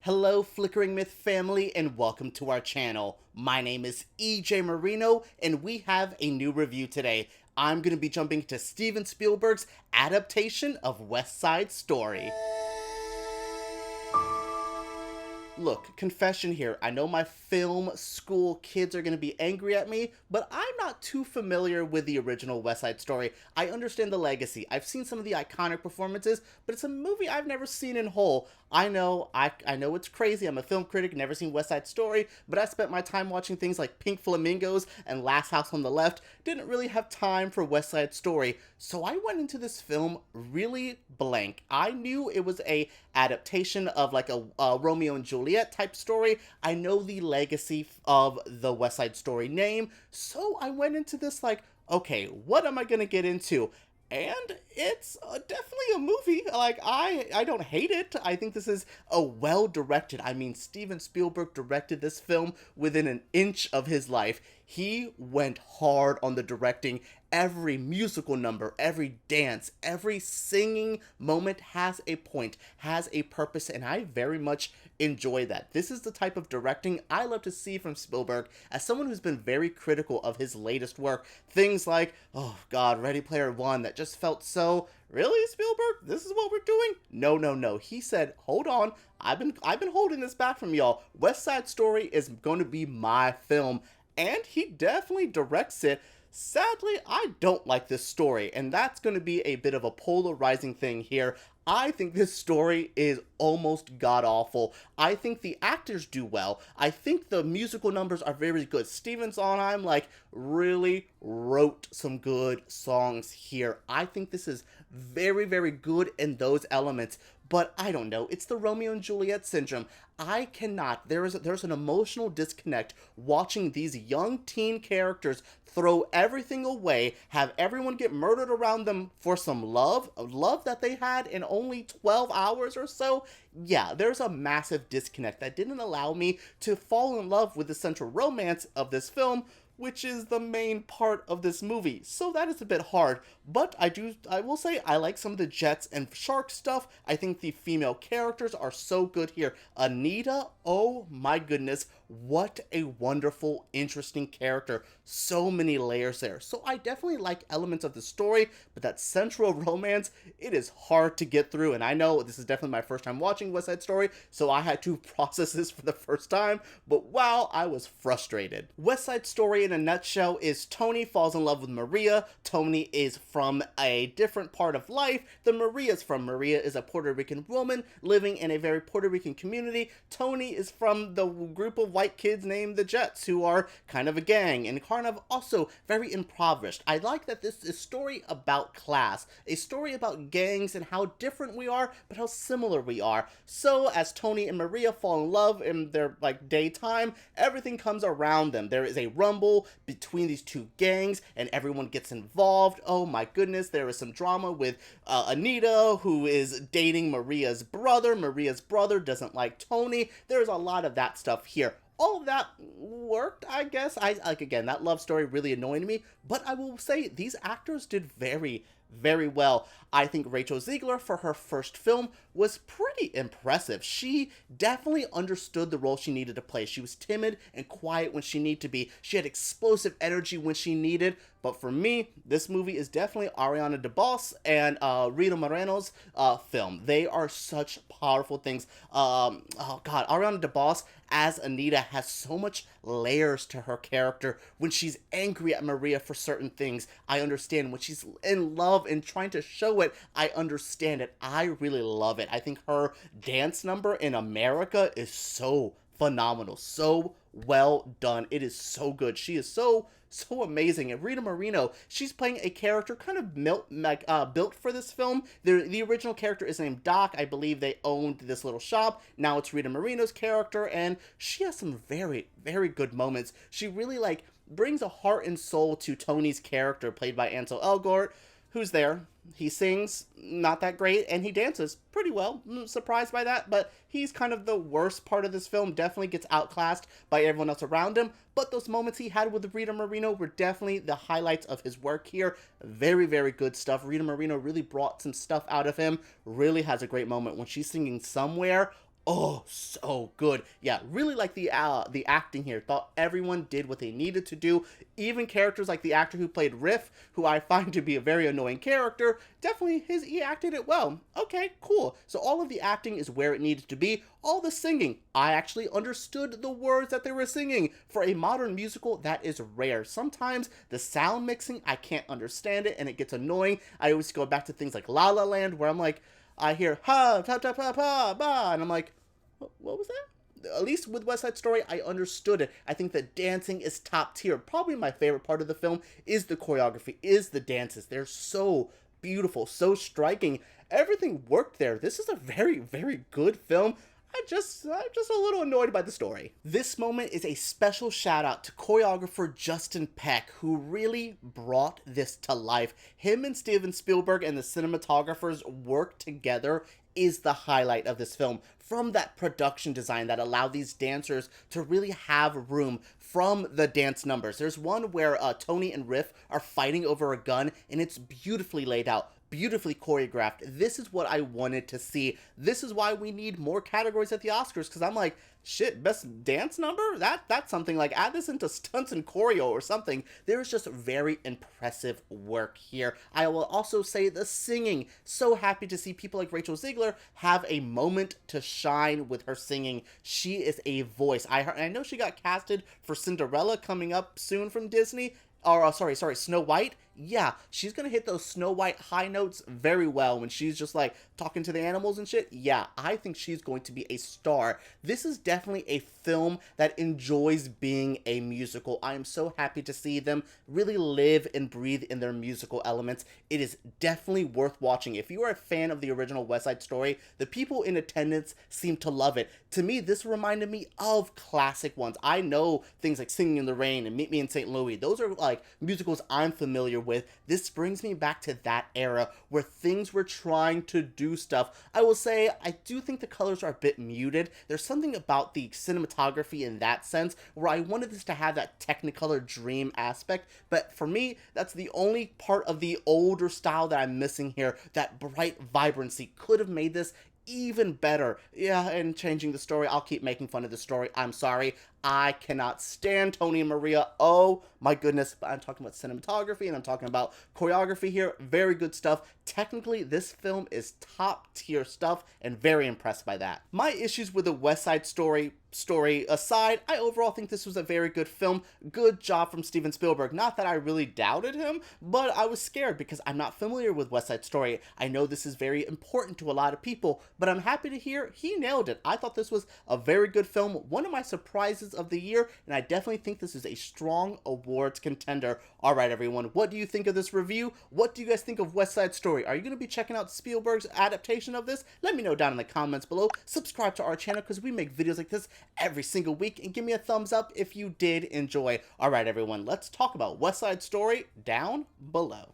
Hello Flickering Myth family and welcome to our channel. My name is EJ Moreno and we have a new review today. I'm going to be jumping to Steven Spielberg's adaptation of West Side Story. Look, confession here, I know my film school kids are going to be angry at me, but I'm not too familiar with the original West Side Story. I understand the legacy, I've seen some of the iconic performances, but it's a movie I've never seen in whole. I know it's crazy, I'm a film critic, never seen West Side Story, but I spent my time watching things like Pink Flamingos and Last House on the Left, didn't really have time for West Side Story, so I went into this film really blank. I knew it was a adaptation of like a Romeo and Juliet type story. I know the legacy of the West Side Story name, so I went into this like, okay, what am I gonna get into? And it's definitely a movie. Like, I don't hate it. I think this is a well-directed, Steven Spielberg directed this film within an inch of his life. He went hard on the directing. Every musical number, every dance, every singing moment has a point, has a purpose, and I very much enjoy that. This is the type of directing I love to see from Spielberg. As someone who's been very critical of his latest work, things like, oh god, Ready Player One, that just felt so, really, Spielberg? This is what we're doing? No. He said, hold on, I've been holding this back from y'all. West Side Story is going to be my film, and he definitely directs it. Sadly, I don't like this story, and that's going to be a bit of a polarizing thing here. I think this story is almost god-awful. I think the actors do well. I think the musical numbers are very good. Steven Sondheim, really wrote some good songs here. I think this is very, very good in those elements. But I don't know, it's the Romeo and Juliet syndrome. I cannot, there's an emotional disconnect watching these young teen characters throw everything away, have everyone get murdered around them for some love that they had in only 12 hours or so. Yeah, there's a massive disconnect that didn't allow me to fall in love with the central romance of this film, which is the main part of this movie. So that is a bit hard, but I will say I like some of the Jets and Shark stuff. I think the female characters are so good here. Anita, oh my goodness, what a wonderful, interesting character. So many layers there. So I definitely like elements of the story, but that central romance, it is hard to get through. And I know this is definitely my first time watching West Side Story, so I had to process this for the first time, but wow, I was frustrated. West Side Story in a nutshell is Tony falls in love with Maria. Tony is from a different part of life than Maria's from. Maria is a Puerto Rican woman living in a very Puerto Rican community. Tony is from the group of white kids named the Jets, who are kind of a gang and kind of also very impoverished. I like that this is a story about class, a story about gangs and how different we are, but how similar we are. So as Tony and Maria fall in love in their daytime, everything comes around them. There is a rumble between these two gangs and everyone gets involved. Oh my goodness, there is some drama with Anita, who is dating Maria's brother. Maria's brother doesn't like Tony. There's a lot of that stuff here. All of that worked, I guess. Again, that love story really annoyed me, but I will say these actors did very, very well. I think Rachel Zegler, for her first film, was pretty impressive. She definitely understood the role she needed to play. She was timid and quiet when she needed to be. She had explosive energy when she needed. But for me, this movie is definitely Ariana DeBose and Rita Moreno's film. They are such powerful things. Oh god, Ariana DeBose as Anita has so much layers to her character. When she's angry at Maria for certain things, I understand. When she's in love and trying to show it, I understand it. I really love it. I think her dance number in America is so phenomenal, so well done. It is so good. She is so amazing. And Rita Moreno, she's playing a character kind of built for this film. The original character is named Doc. I believe they owned this little shop. Now it's Rita Moreno's character, and she has some very, very good moments. She really brings a heart and soul to Tony's character, played by Ansel Elgort, who's there. He sings not that great, and he dances pretty well. I'm surprised by that, but he's kind of the worst part of this film. Definitely gets outclassed by everyone else around him, but those moments he had with Rita Moreno were definitely the highlights of his work here. Very, very good stuff. Rita Moreno really brought some stuff out of him. Really has a great moment when she's singing Somewhere. Oh, so good. Yeah, really like the acting here. Thought everyone did what they needed to do. Even characters like the actor who played Riff, who I find to be a very annoying character, definitely he acted it well. Okay, cool. So all of the acting is where it needed to be. All the singing, I actually understood the words that they were singing. For a modern musical, that is rare. Sometimes the sound mixing, I can't understand it and it gets annoying. I always go back to things like La La Land where I'm like, I hear ha ta ta pa pa ba, and I'm like, what was that? At least with West Side Story, I understood it. I think the dancing is top tier. Probably my favorite part of the film is the choreography, is the dances. They're so beautiful, so striking. Everything worked there. This is a very, very good film. I'm just a little annoyed by the story. This moment is a special shout out to choreographer Justin Peck, who really brought this to life. Him and Steven Spielberg and the cinematographers work together is the highlight of this film. From that production design that allowed these dancers to really have room from the dance numbers. There's one where Tony and Riff are fighting over a gun, and it's beautifully laid out, beautifully choreographed. This is what I wanted to see. This is why we need more categories at the Oscars, because I'm like, shit, best dance number? That's something. Like, add this into stunts and choreo or something. There's just very impressive work here. I will also say the singing. So happy to see people like Rachel Zegler have a moment to shine with her singing. She is a voice. I know she got casted for Cinderella coming up soon from Disney. Or, sorry, Snow White. Yeah, she's gonna hit those Snow White high notes very well when she's just like talking to the animals and shit. Yeah, I think she's going to be a star. This is definitely a film that enjoys being a musical. I am so happy to see them really live and breathe in their musical elements. It is definitely worth watching. If you are a fan of the original West Side Story, the people in attendance seem to love it. To me, this reminded me of classic ones. I know things like Singing in the Rain and Meet Me in St. Louis. Those are like musicals I'm familiar with. This brings me back to that era where things were trying to do stuff. I will say, I do think the colors are a bit muted. There's something about the cinematography in that sense where I wanted this to have that Technicolor dream aspect, but for me, that's the only part of the older style that I'm missing here. That bright vibrancy could have made this even better. Yeah, and changing the story, I'll keep making fun of the story. I'm sorry. I cannot stand Tony and Maria. Oh my goodness. But I'm talking about cinematography and I'm talking about choreography here. Very good stuff. Technically, this film is top tier stuff and very impressed by that. My issues with the West Side Story aside, I overall think this was a very good film. Good job from Steven Spielberg. Not that I really doubted him, but I was scared because I'm not familiar with West Side Story. I know this is very important to a lot of people, but I'm happy to hear he nailed it. I thought this was a very good film. One of my surprises of the year, and I definitely think this is a strong awards contender. Alright everyone, what do you think of this review? What do you guys think of West Side Story? Are you going to be checking out Spielberg's adaptation of this? Let me know down in the comments below. Subscribe to our channel because we make videos like this every single week, and give me a thumbs up if you did enjoy. Alright everyone, let's talk about West Side Story down below.